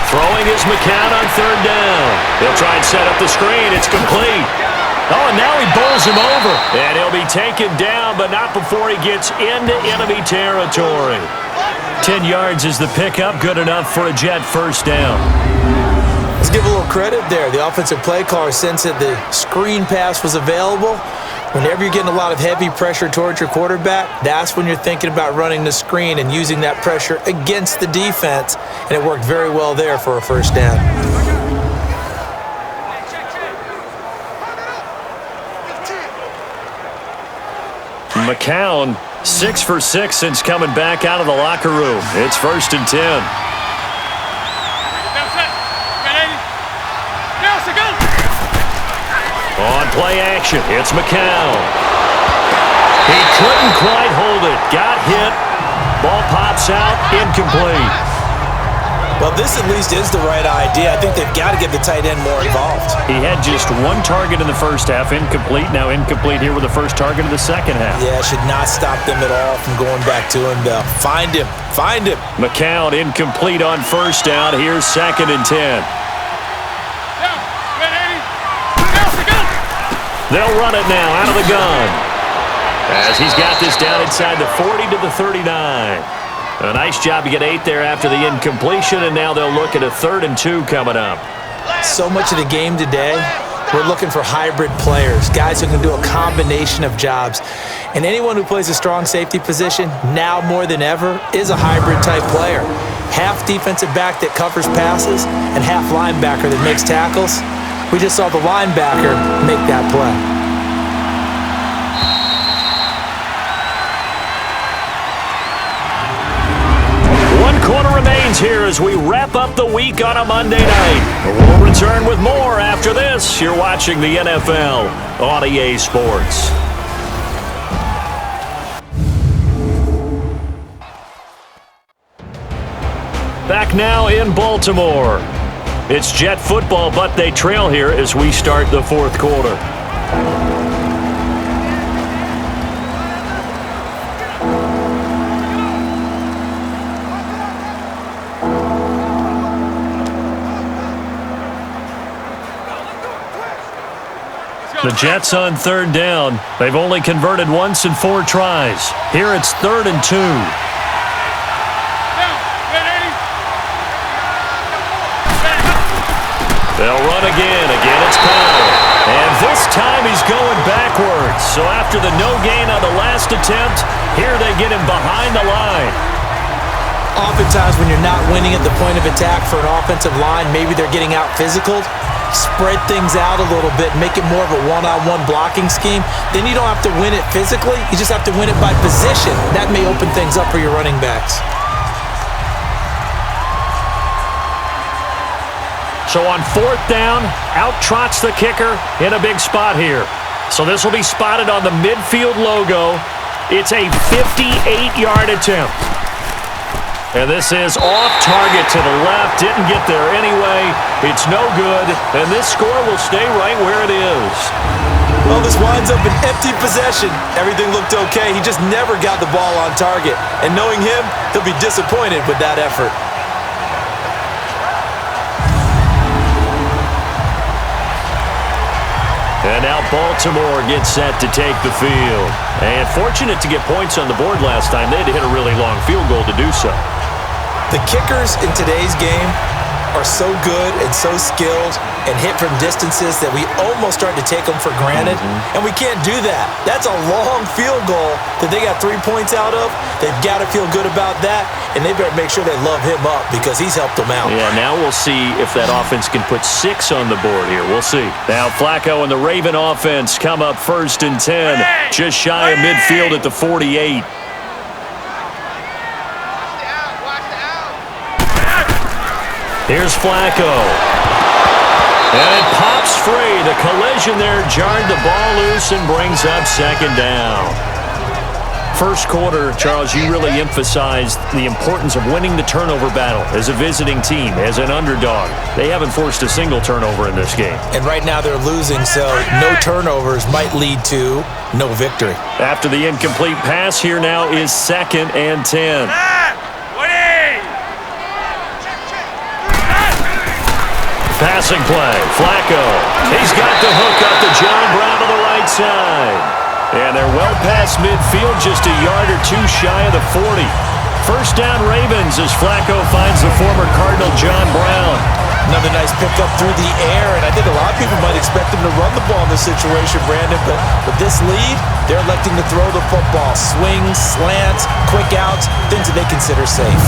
Throwing is McCown on 3rd down. He'll try and set up the screen. It's complete. Oh, and now he bowls him over. And he'll be taken down, but not before he gets into enemy territory. 10 yards is the pickup. Good enough for a Jet first down. Let's give a little credit there. The offensive play caller sensed that the screen pass was available. Whenever you're getting a lot of heavy pressure towards your quarterback, that's when you're thinking about running the screen and using that pressure against the defense. And it worked very well there for a first down. McCown, 6 for 6 since coming back out of the locker room. It's 1st and 10. On play action, it's McCown. He couldn't quite hold it. Got hit. Ball pops out, incomplete. Well, this at least is the right idea. I think they've got to get the tight end more involved. He had just 1 target in the first half, incomplete. Now incomplete here with the first target of the second half. Yeah, should not stop them at all from going back to him, though. Find him. Find him. McCown incomplete on first down. Here's 2nd and 10. They'll run it now out of the gun. As he's got this down inside the 40 to the 39. A nice job to get 8 there after the incompletion, and now they'll look at a 3rd and 2 coming up. So much of the game today, we're looking for hybrid players, guys who can do a combination of jobs. And anyone who plays a strong safety position, now more than ever, is a hybrid-type player. Half defensive back that covers passes and half linebacker that makes tackles. We just saw the linebacker make that play. One quarter remains here as we wrap up the week on a Monday night. We'll return with more after this. You're watching the NFL on EA Sports. Back now in Baltimore. It's Jet football, but they trail here as we start the 4th quarter. The Jets on third down. They've only converted once in 4 tries. Here it's 3rd and 2. They'll run again. Again, it's Powell. And this time he's going backwards. So after the no gain on the last attempt, here they get him behind the line. Oftentimes when you're not winning at the point of attack for an offensive line, maybe they're getting out physical, spread things out a little bit, make it more of a one-on-one blocking scheme. Then you don't have to win it physically. You just have to win it by position. That may open things up for your running backs. So on 4th down, out trots the kicker in a big spot here. So this will be spotted on the midfield logo. It's a 58-yard attempt. And this is off target to the left. Didn't get there anyway. It's no good. And this score will stay right where it is. Well, this winds up an empty possession. Everything looked okay. He just never got the ball on target. And knowing him, he'll be disappointed with that effort. And now Baltimore gets set to take the field. And fortunate to get points on the board last time. They had to hit a really long field goal to do so. The kickers in today's game are so good and so skilled and hit from distances that we almost start to take them for granted. And we can't do that. That's a long field goal that they got 3 points out of. They've got to feel good about that, and they better make sure they love him up because he's helped them out. Yeah, now we'll see if that offense can put 6 on the board here. We'll see. Now Flacco and the Raven offense come up 1st and 10, just shy of midfield at the 48. Here's Flacco. And it pops free. The collision there jarred the ball loose and brings up 2nd down. First quarter, Charles, you really emphasized the importance of winning the turnover battle as a visiting team, as an underdog. They haven't forced a single turnover in this game. And right now they're losing, so no turnovers might lead to no victory. After the incomplete pass, here now is 2nd and 10. Passing play, Flacco. He's got the hook up to John Brown to the right side. And they're well past midfield, just a yard or 2 shy of the 40. First down Ravens as Flacco finds the former Cardinal John Brown. Another nice pickup through the air, and I think a lot of people might expect him to run the ball in this situation, Brandon, but with this lead, they're electing to throw the football. Swings, slants, quick outs, things that they consider safe.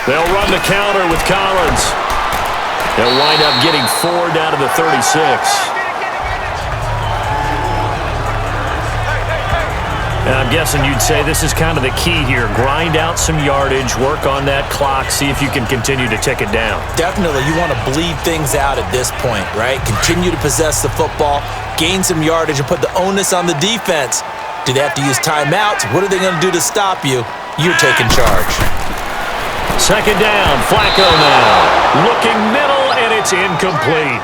They'll run the counter with Collins. They'll wind up getting 4 down to the 36. And I'm guessing you'd say this is kind of the key here. Grind out some yardage, work on that clock, see if you can continue to tick it down. Definitely. You want to bleed things out at this point, right? Continue to possess the football, gain some yardage, and put the onus on the defense. Do they have to use timeouts? What are they going to do to stop you? You're taking charge. 2nd down, Flacco now. Looking middle, and it's incomplete.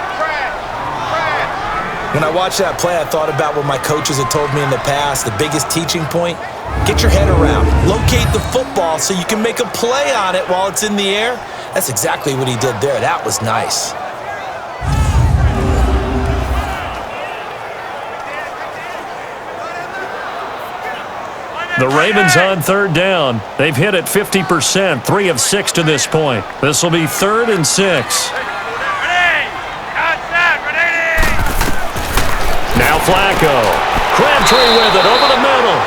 When I watched that play, I thought about what my coaches had told me in the past. The biggest teaching point, get your head around. Locate the football so you can make a play on it while it's in the air. That's exactly what he did there. That was nice. The Ravens on 3rd down. They've hit it 50%, 3 of 6 to this point. This will be 3rd and 6. Now Flacco. Crabtree with it over the middle.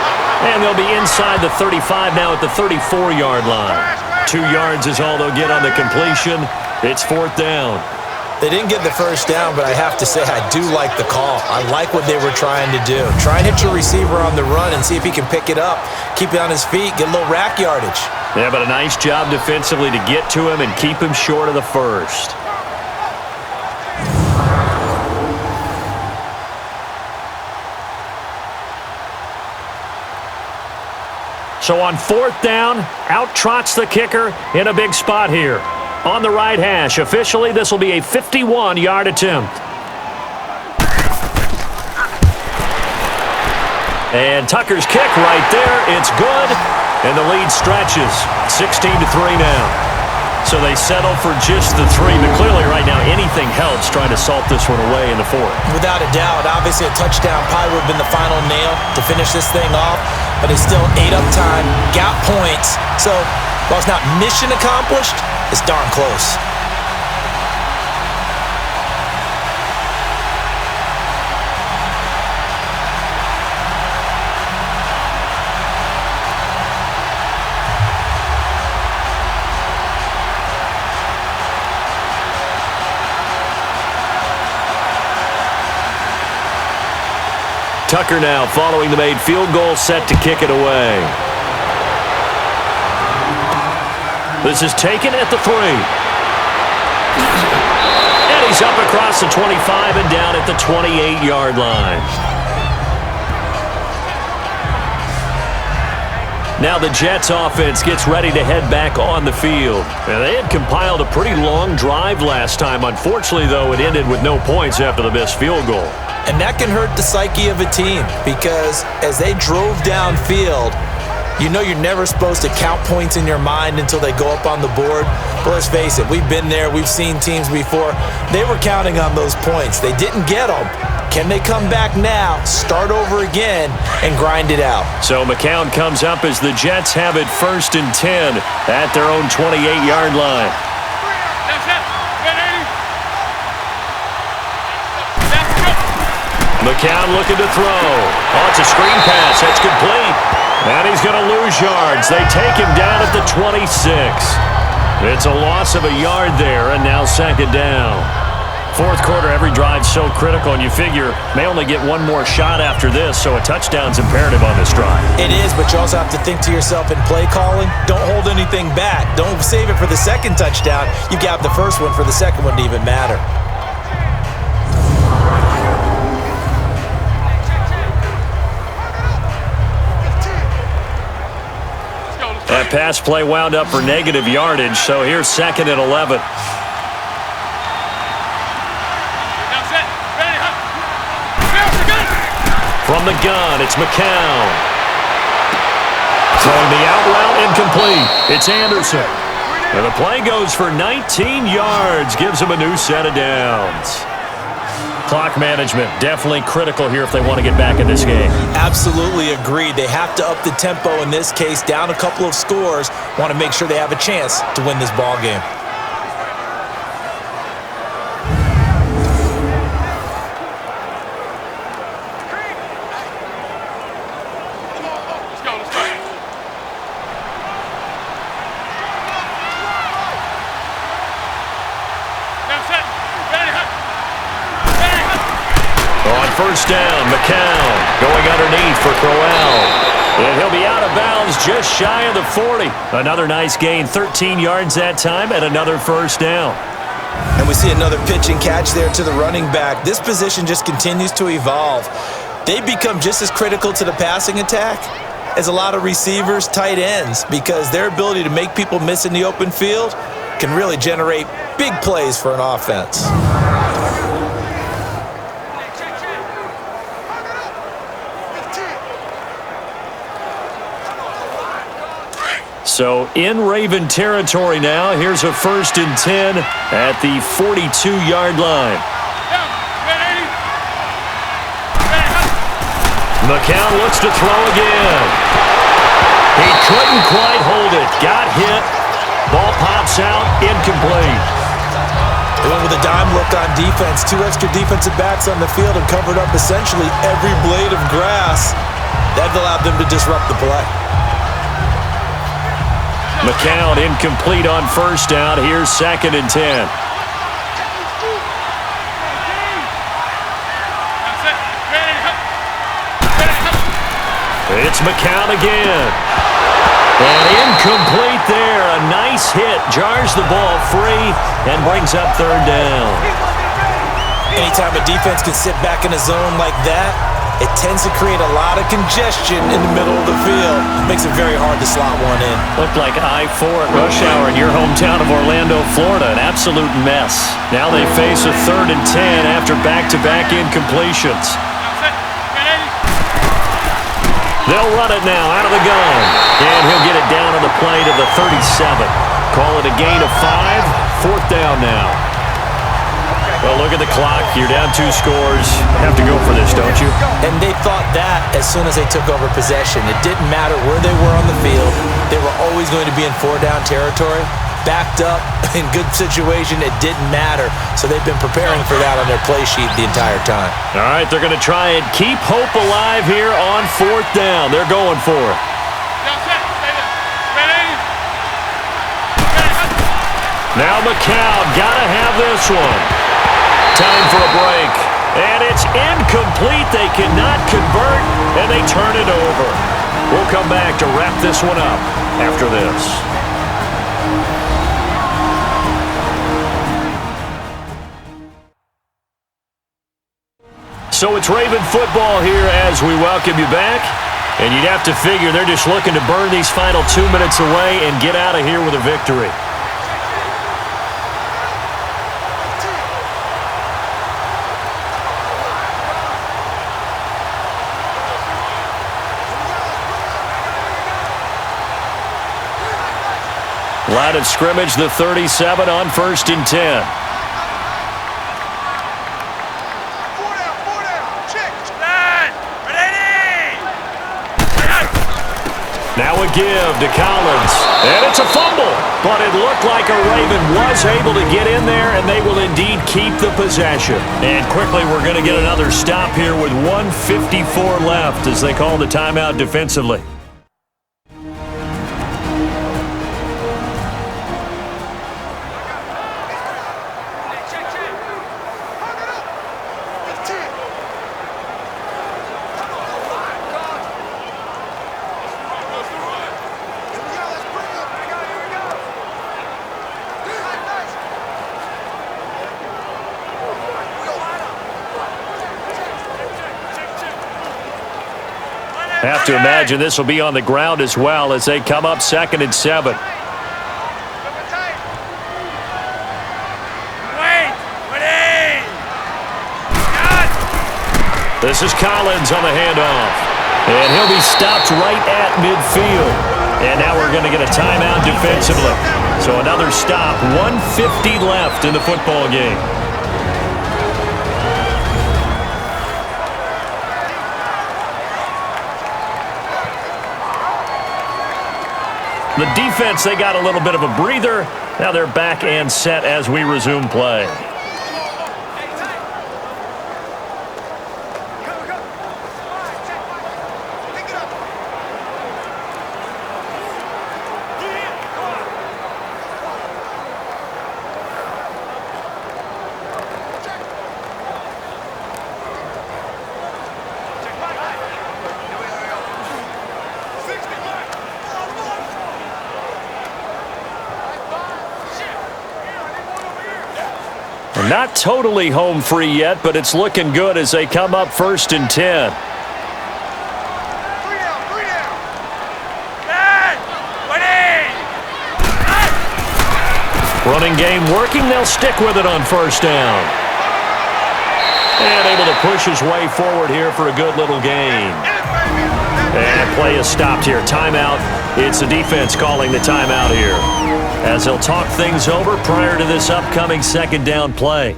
And they'll be inside the 35 now at the 34-yard line. 2 yards is all they'll get on the completion. It's 4th down. They didn't get the first down, but I have to say I do like the call. I like what they were trying to do. Try and hit your receiver on the run and see if he can pick it up. Keep it on his feet, get a little rack yardage. Yeah, but a nice job defensively to get to him and keep him short of the first. So on 4th down, out trots the kicker in a big spot here. On the right hash, officially this will be a 51-yard attempt. And Tucker's kick right there, it's good, and the lead stretches, 16-3 now. So they settle for just the 3, but clearly right now anything helps trying to salt this one away in the 4th. Without a doubt, obviously a touchdown probably would have been the final nail to finish this thing off, but it's still ate up time, got points. So while it's not mission accomplished, it's darn close. Tucker now following the made field goal, set to kick it away. This is taken at the 3. And he's up across the 25 and down at the 28-yard line. Now the Jets offense gets ready to head back on the field. And they had compiled a pretty long drive last time. Unfortunately, though, it ended with no points after the missed field goal. And that can hurt the psyche of a team because as they drove downfield, you know you're never supposed to count points in your mind until they go up on the board. But let's face it, we've been there. We've seen teams before. They were counting on those points. They didn't get them. Can they come back now, start over again, and grind it out? So McCown comes up as the Jets have it 1st and 10 at their own 28-yard line. McCown looking to throw. Oh, it's a screen pass. That's complete. And he's going to lose yards. They take him down at the 26. It's a loss of a yard there, and now 2nd down. 4th quarter, every drive's so critical, and you figure may only get one more shot after this, so a touchdown's imperative on this drive. It is, but you also have to think to yourself in play calling, don't hold anything back. Don't save it for the 2nd touchdown. You got the 1st one for the 2nd one to even matter. That pass play wound up for negative yardage, so here's 2nd and 11. From the gun, it's McCown. Throwing the out route, incomplete. It's Anderson. And the play goes for 19 yards, gives him a new set of downs. Clock management definitely critical here if they want to get back in this game. Absolutely agreed. They have to up the tempo in this case, down a couple of scores. Want to make sure they have a chance to win this ball game. First down, McCown going underneath for Crowell. And he'll be out of bounds just shy of the 40. Another nice gain, 13 yards that time, and another 1st down. And we see another pitch and catch there to the running back. This position just continues to evolve. They become just as critical to the passing attack as a lot of receivers, tight ends, because their ability to make people miss in the open field can really generate big plays for an offense. So in Raven territory now, here's a 1st and 10 at the 42-yard line. McCown looks to throw again. He couldn't quite hold it. Got hit. Ball pops out. Incomplete. They went with a dime look on defense. 2 extra defensive backs on the field and covered up essentially every blade of grass. That allowed them to disrupt the play. McCown incomplete on 1st down. Here's 2nd and 10. It's McCown again. And incomplete there. A nice hit. Jars the ball free and brings up 3rd down. Anytime a defense can sit back in a zone like that, it tends to create a lot of congestion in the middle of the field. Makes it very hard to slot one in. Looked like I-4 at rush hour in your hometown of Orlando, Florida. An absolute mess. Now they face a 3rd and 10 after back-to-back incompletions. They'll run it now out of the gun. And he'll get it down to the play to the 37. Call it a gain of 5. 4th down now. Well, look at the clock. You're down 2 scores. Have to go for this, don't you? And they thought that as soon as they took over possession. It didn't matter where they were on the field. They were always going to be in 4-down territory. Backed up, in good situation, it didn't matter. So they've been preparing for that on their play sheet the entire time. All right, they're going to try and keep hope alive here on 4th down. They're going for it. Now McCown, got to have this one. Time for a break. And it's incomplete. They cannot convert, and they turn it over. We'll come back to wrap this one up after this. So it's Raven football here as we welcome you back. And you'd have to figure they're just looking to burn these final 2 minutes away and get out of here with a victory. Line of scrimmage, the 37 on 1st and 10. Now a give to Collins. And it's a fumble. But it looked like a Raven was able to get in there, and they will indeed keep the possession. And quickly, we're going to get another stop here with 1:54 left as they call the timeout defensively. Have to imagine this will be on the ground as well as they come up 2nd and 7. This is Collins on the handoff. And he'll be stopped right at midfield. And now we're going to get a timeout defensively. So another stop, 1:50 left in the football game. The defense, they got a little bit of a breather. Now they're back and set as we resume play. Not totally home free yet, but it's looking good as they come up 1st and 10. Running game working. They'll stick with it on 1st down. And able to push his way forward here for a good little gain. And play is stopped here. Timeout. It's the defense calling the timeout here, as they'll talk things over prior to this upcoming 2nd down play.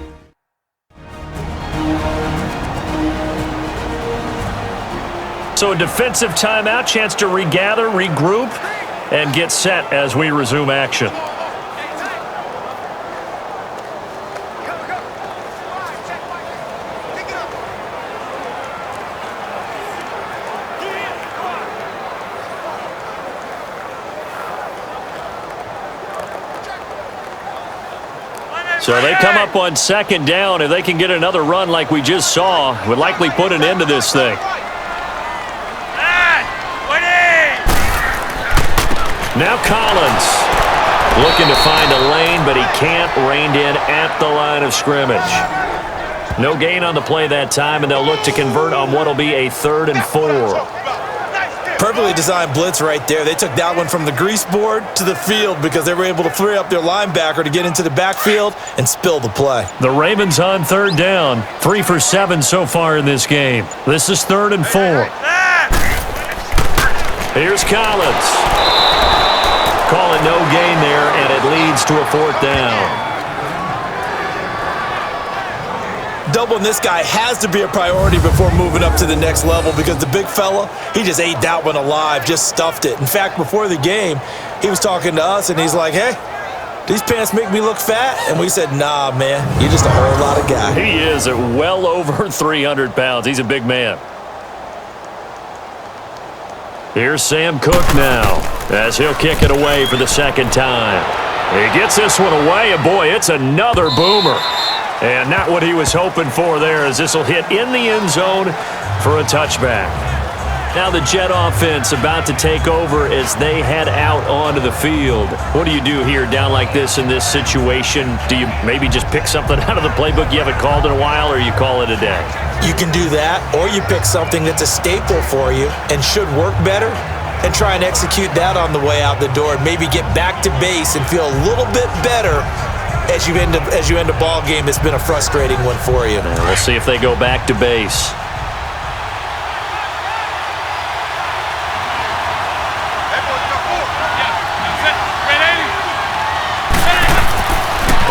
So a defensive timeout, chance to regather, regroup, and get set as we resume action. So they come up on 2nd down. If they can get another run like we just saw, would likely put an end to this thing. Now Collins looking to find a lane, but he can't. Reined in at the line of scrimmage. No gain on the play that time, and they'll look to convert on what will be a 3rd and 4. Perfectly designed blitz right there. They took that one from the grease board to the field because they were able to free up their linebacker to get into the backfield and spill the play. The Ravens on 3rd down. 3 for 7 so far in this game. This is 3rd and 4. Here's Collins. Call it no gain there, and it leads to a 4th down. Doubling this guy has to be a priority before moving up to the next level because the big fella, he just ate that one alive, just stuffed it. In fact, before the game, he was talking to us, and he's like, hey, these pants make me look fat? And we said, nah, man, you're just a whole lot of guy. He is at well over 300 pounds. He's a big man. Here's Sam Cook now as he'll kick it away for the 2nd time. He gets this one away, and boy, it's another boomer. And not what he was hoping for there, as this will hit in the end zone for a touchback. Now the Jet offense about to take over as they head out onto the field. What do you do here down like this in this situation? Do you maybe just pick something out of the playbook you haven't called in a while, or you call it a day? You can do that, or you pick something that's a staple for you and should work better and try and execute that on the way out the door and maybe get back to base and feel a little bit better as you end a ball game that's been a frustrating one for you. And we'll see if they go back to base.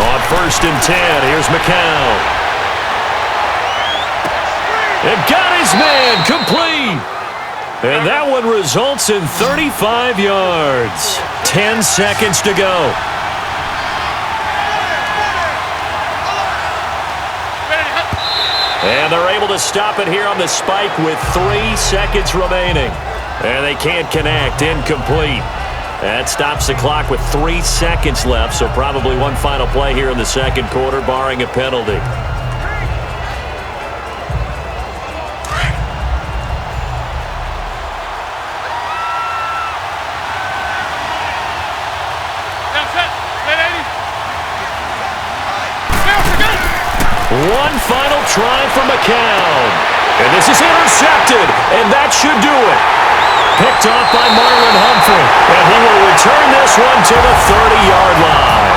On 1st and 10, here's McCown. And got his man complete. And that one results in 35 yards. 10 seconds to go. And they're able to stop it here on the spike with 3 seconds remaining. And they can't connect. Incomplete. That stops the clock with 3 seconds left, so probably one final play here in the 2nd quarter, barring a penalty. One final try from McCown. And this is intercepted, and that should do it. Picked off by Marlon Humphrey, and he will return this one to the 30-yard line.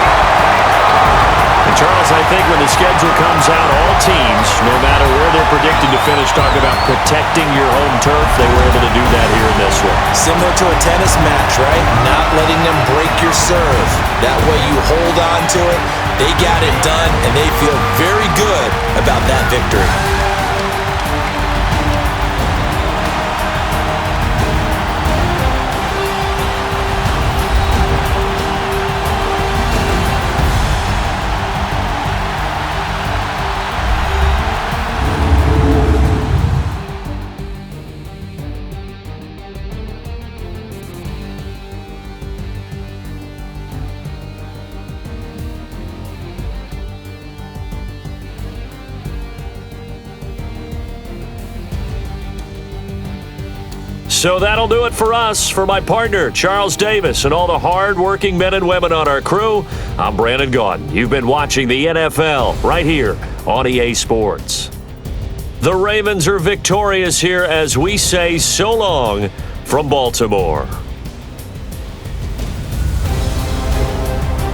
And Charles, I think when the schedule comes out, all teams, no matter where they're predicted to finish, talk about protecting your home turf. They were able to do that here in this one. Similar to a tennis match, right? Not letting them break your serve. That way you hold on to it. They got it done, and they feel very good about that victory. So that'll do it for us. For my partner, Charles Davis, and all the hard-working men and women on our crew, I'm Brandon Gaudin. You've been watching the NFL right here on EA Sports. The Ravens are victorious here as we say so long from Baltimore.